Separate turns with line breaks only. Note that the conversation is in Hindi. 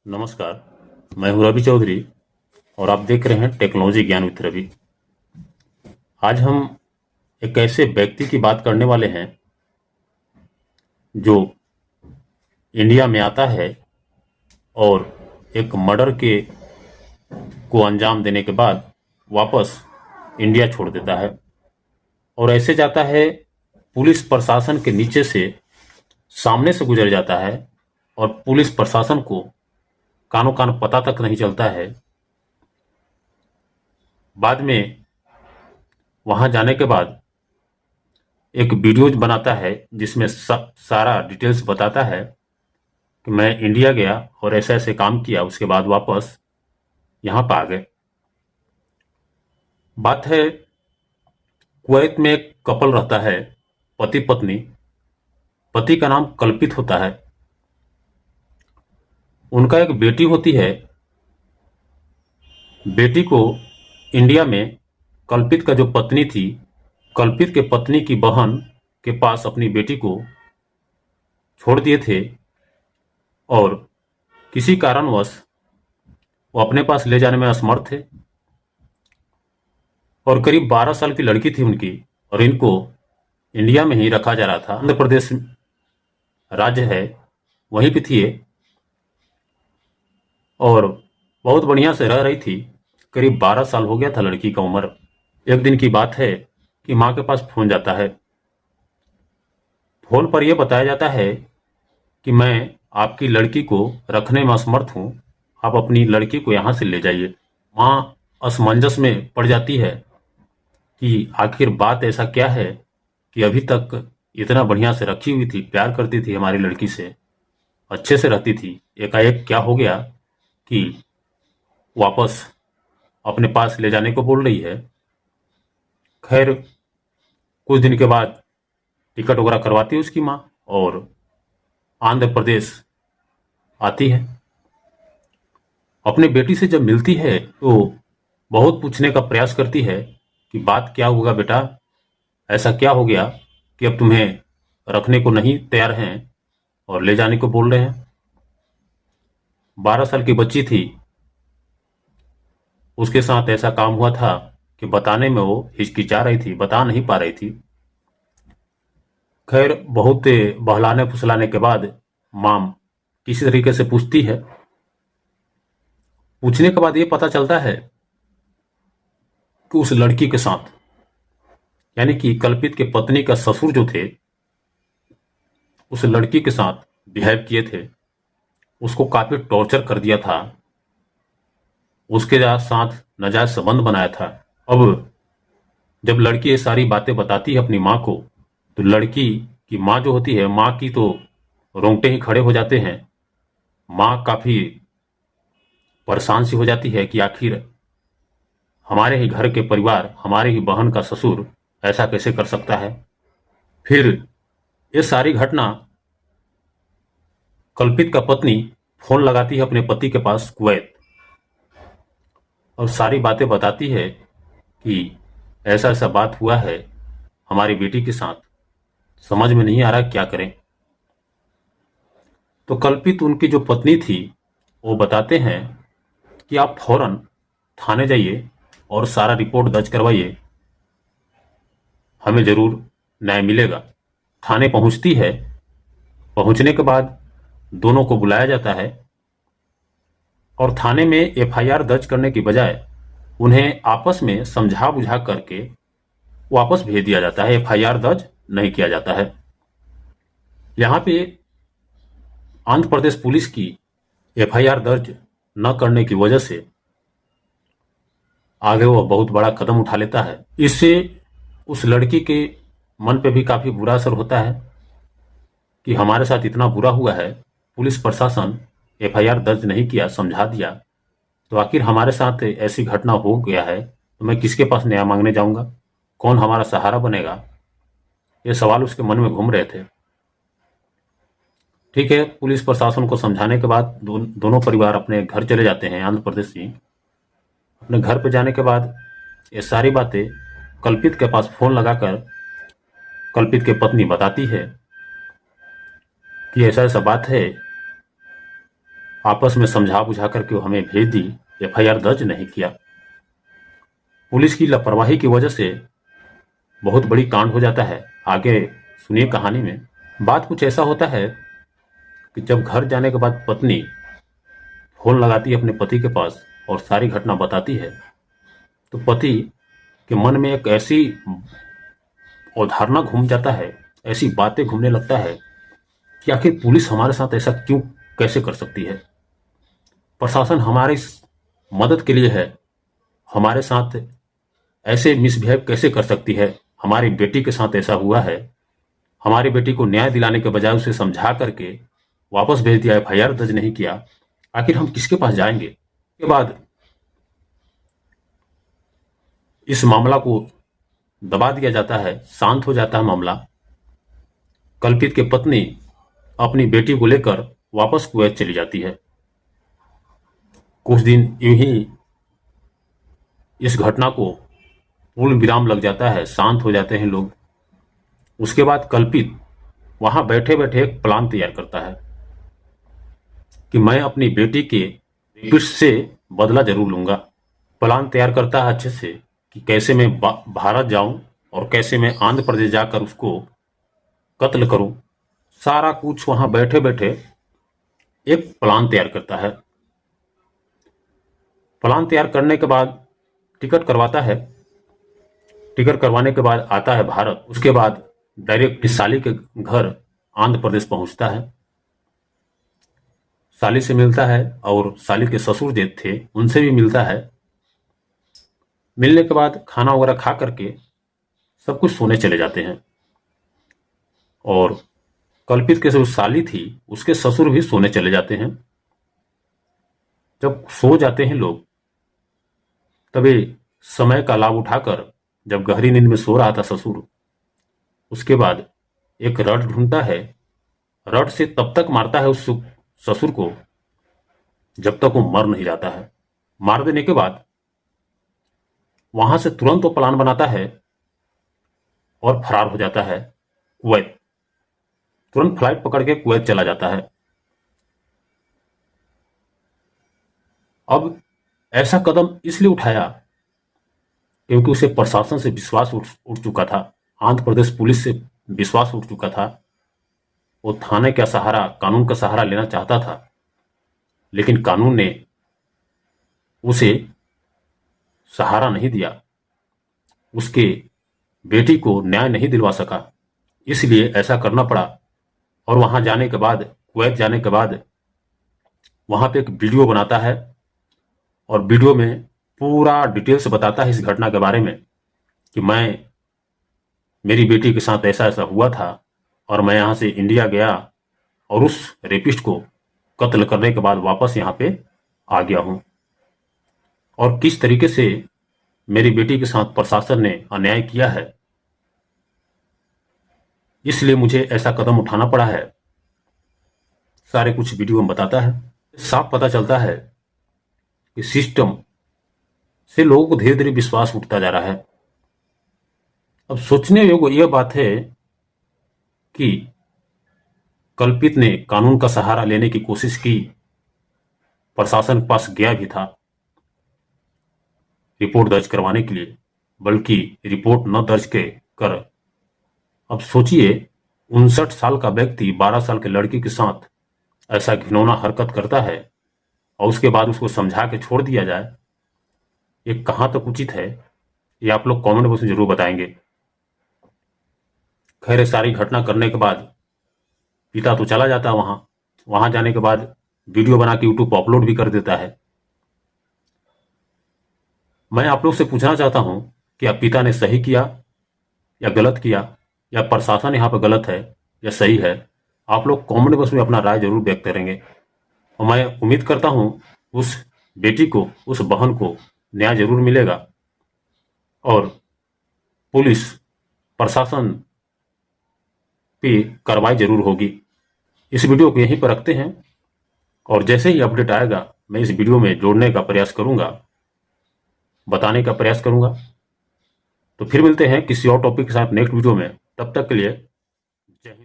नमस्कार। मैं हूं रवि चौधरी और आप देख रहे हैं टेक्नोलॉजी ज्ञान विद रवि। आज हम एक ऐसे व्यक्ति की बात करने वाले हैं जो इंडिया में आता है और एक मर्डर के को अंजाम देने के बाद वापस इंडिया छोड़ देता है और ऐसे जाता है पुलिस प्रशासन के नीचे से, सामने से गुजर जाता है और पुलिस प्रशासन को कानो कान पता तक नहीं चलता है। बाद में वहां जाने के बाद एक वीडियोज बनाता है जिसमें सारा डिटेल्स बताता है कि मैं इंडिया गया और ऐसे ऐसे काम किया, उसके बाद वापस यहाँ पर आ गए। बात है, कुवैत में एक कपल रहता है, पति पत्नी। पति का नाम कल्पित होता है, उनका एक बेटी होती है। बेटी को इंडिया में कल्पित का जो पत्नी थी, कल्पित के पत्नी की बहन के पास अपनी बेटी को छोड़ दिए थे और किसी कारणवश वो अपने पास ले जाने में असमर्थ थे और करीब 12 साल की लड़की थी उनकी और इनको इंडिया में ही रखा जा रहा था। आंध्र प्रदेश राज्य है, वहीं पे थी ये और बहुत बढ़िया से रह रही थी। करीब 12 साल हो गया था लड़की का उम्र। एक दिन की बात है कि माँ के पास फोन जाता है। फोन पर यह बताया जाता है कि मैं आपकी लड़की को रखने में असमर्थ हूँ, आप अपनी लड़की को यहाँ से ले जाइए। माँ असमंजस में पड़ जाती है कि आखिर बात ऐसा क्या है कि अभी तक इतना बढ़िया से रखी हुई थी, प्यार करती थी हमारी लड़की से, अच्छे से रहती थी, एकाएक क्या हो गया कि वापस अपने पास ले जाने को बोल रही है। खैर, कुछ दिन के बाद टिकट वगैरह करवाती है उसकी माँ और आंध्र प्रदेश आती है। अपने बेटी से जब मिलती है तो बहुत पूछने का प्रयास करती है कि बात क्या होगा बेटा, ऐसा क्या हो गया कि अब तुम्हें रखने को नहीं तैयार हैं और ले जाने को बोल रहे हैं। 12 साल की बच्ची थी, उसके साथ ऐसा काम हुआ था कि बताने में वो हिचकिचा रही थी, बता नहीं पा रही थी। खैर, बहुत बहलाने फुसलाने के बाद माम किसी तरीके से पूछती है। पूछने के बाद ये पता चलता है कि उस लड़की के साथ, यानी कि कल्पित के पत्नी का ससुर जो थे, उस लड़की के साथ बिहेव किए थे, उसको काफी टॉर्चर कर दिया था, उसके साथ नाजायज संबंध बनाया था। अब जब लड़की ये सारी बातें बताती है अपनी माँ को, तो लड़की की माँ जो होती है, माँ की तो रोंगटे ही खड़े हो जाते हैं। माँ काफी परेशान सी हो जाती है कि आखिर हमारे ही घर के परिवार, हमारे ही बहन का ससुर ऐसा कैसे कर सकता है। फिर ये सारी घटना कल्पित का पत्नी फोन लगाती है अपने पति के पास कुवैत और सारी बातें बताती है कि ऐसा ऐसा बात हुआ है हमारी बेटी के साथ, समझ में नहीं आ रहा क्या करें। तो कल्पित, उनकी जो पत्नी थी, वो बताते हैं कि आप फौरन थाने जाइए और सारा रिपोर्ट दर्ज करवाइए, हमें जरूर न्याय मिलेगा। थाने पहुंचती है। पहुंचने के बाद दोनों को बुलाया जाता है और थाने में एफआईआर दर्ज करने की बजाय उन्हें आपस में समझा बुझा करके वापस भेज दिया जाता है। एफआईआर दर्ज नहीं किया जाता है। यहाँ पे आंध्र प्रदेश पुलिस की एफआईआर दर्ज न करने की वजह से आगे वह बहुत बड़ा कदम उठा लेता है। इससे उस लड़की के मन पे भी काफी बुरा असर होता है कि हमारे साथ इतना बुरा हुआ है, पुलिस प्रशासन एफआईआर दर्ज नहीं किया, समझा दिया, तो आखिर हमारे साथ ऐसी घटना हो गया है तो मैं किसके पास न्याय मांगने जाऊंगा, कौन हमारा सहारा बनेगा, ये सवाल उसके मन में घूम रहे थे। ठीक है, पुलिस प्रशासन को समझाने के बाद दोनों परिवार अपने घर चले जाते हैं। आंध्र प्रदेश से अपने घर पे जाने के बाद ये सारी बातें कल्पित के पास फोन लगाकर कल्पित की पत्नी बताती है कि ऐसा ऐसा बात है, आपस में समझा बुझा करके वो हमें भेज दी, एफआईआर दर्ज नहीं किया। पुलिस की लापरवाही की वजह से बहुत बड़ी कांड हो जाता है। आगे सुनिए कहानी में। बात कुछ ऐसा होता है कि जब घर जाने के बाद पत्नी फोन लगाती है अपने पति के पास और सारी घटना बताती है, तो पति के मन में एक ऐसी अवधारणा घूम जाता है, ऐसी बातें घूमने लगता है कि आखिर पुलिस हमारे साथ ऐसा क्यों, कैसे कर सकती है। प्रशासन हमारी मदद के लिए है, हमारे साथ ऐसे मिसबिहेव कैसे कर सकती है। हमारी बेटी के साथ ऐसा हुआ है, हमारी बेटी को न्याय दिलाने के बजाय उसे समझा करके वापस भेज दिया, एफआईआर दर्ज नहीं किया। आखिर हम किसके पास जाएंगे। के बाद इस मामला को दबा दिया जाता है, शांत हो जाता है मामला। कल्पित की पत्नी अपनी बेटी को लेकर वापस कुवैत चली जाती है। कुछ दिन यूं ही इस घटना को पूर्ण विराम लग जाता है, शांत हो जाते हैं लोग। उसके बाद कल्पित वहां बैठे बैठे एक प्लान तैयार करता है कि मैं अपनी बेटी के रेपिस्ट से बदला जरूर लूंगा। प्लान तैयार करता है अच्छे से कि कैसे मैं भारत जाऊं और कैसे मैं आंध्र प्रदेश जाकर उसको कत्ल करूं। सारा कुछ वहां बैठे बैठे एक प्लान तैयार करता है। प्लान तैयार करने के बाद टिकट करवाता है। टिकट करवाने के बाद आता है भारत। उसके बाद डायरेक्ट साली के घर आंध्र प्रदेश पहुंचता है। साली से मिलता है और साली के ससुर जो थे उनसे भी मिलता है। मिलने के बाद खाना वगैरह खा करके सब कुछ सोने चले जाते हैं। और कल्पित के जो साली थी उसके ससुर भी सोने चले जाते हैं। जब सो जाते हैं लोग, तभी समय का लाभ उठाकर जब गहरी नींद में सो रहा था ससुर, उसके बाद एक रड ढूंढता है। रड से तब तक मारता है उस ससुर को जब तक वो मर नहीं जाता है। मार देने के बाद वहां से तुरंत वो प्लान बनाता है और फरार हो जाता है कुवैत। तुरंत फ्लाइट पकड़ के कुवैत चला जाता है। अब ऐसा कदम इसलिए उठाया क्योंकि उसे प्रशासन से विश्वास उठ चुका था, आंध्र प्रदेश पुलिस से विश्वास उठ चुका था। वो थाने का सहारा, कानून का सहारा लेना चाहता था, लेकिन कानून ने उसे सहारा नहीं दिया, उसके बेटी को न्याय नहीं दिलवा सका, इसलिए ऐसा करना पड़ा। और वहां जाने के बाद, कुवैत जाने के बाद, वहां पे एक वीडियो बनाता है और वीडियो में पूरा डिटेल से बताता है इस घटना के बारे में कि मेरी बेटी के साथ ऐसा ऐसा हुआ था और मैं यहाँ से इंडिया गया और उस रेपिस्ट को कत्ल करने के बाद वापस यहाँ पे आ गया हूँ, और किस तरीके से मेरी बेटी के साथ प्रशासन ने अन्याय किया है, इसलिए मुझे ऐसा कदम उठाना पड़ा है। सारे कुछ वीडियो में बताता है। साफ पता चलता है कि सिस्टम से लोगों को धीरे धीरे विश्वास उठता जा रहा है। अब सोचने योग्य यह बात है कि कल्पित ने कानून का सहारा लेने की कोशिश की, प्रशासन के पास गया भी था रिपोर्ट दर्ज करवाने के लिए, बल्कि रिपोर्ट न दर्ज कर अब सोचिए 59 साल का व्यक्ति 12 साल के लड़की के साथ ऐसा घिनौना हरकत करता है और उसके बाद उसको समझा के छोड़ दिया जाए। ये कहाँ तक उचित है, ये आप लोग कमेंट बॉक्स में जरूर बताएंगे। खैर, सारी घटना करने के बाद पिता तो चला जाता है वहां जाने के बाद वीडियो बना के यूट्यूब पर अपलोड भी कर देता है। मैं आप लोग से पूछना चाहता हूं कि अब पिता ने सही किया या गलत किया, या प्रशासन यहाँ पर गलत है या सही है। आप लोग कमेंट बॉक्स में अपना राय जरूर व्यक्त करेंगे और मैं उम्मीद करता हूं उस बेटी को, उस बहन को न्याय जरूर मिलेगा और पुलिस प्रशासन पे कार्रवाई जरूर होगी। इस वीडियो को यहीं पर रखते हैं और जैसे ही अपडेट आएगा मैं इस वीडियो में जोड़ने का प्रयास करूंगा, बताने का प्रयास करूंगा। तो फिर मिलते हैं किसी और टॉपिक के साथ नेक्स्ट वीडियो में। तब तक के लिए जय हिंद।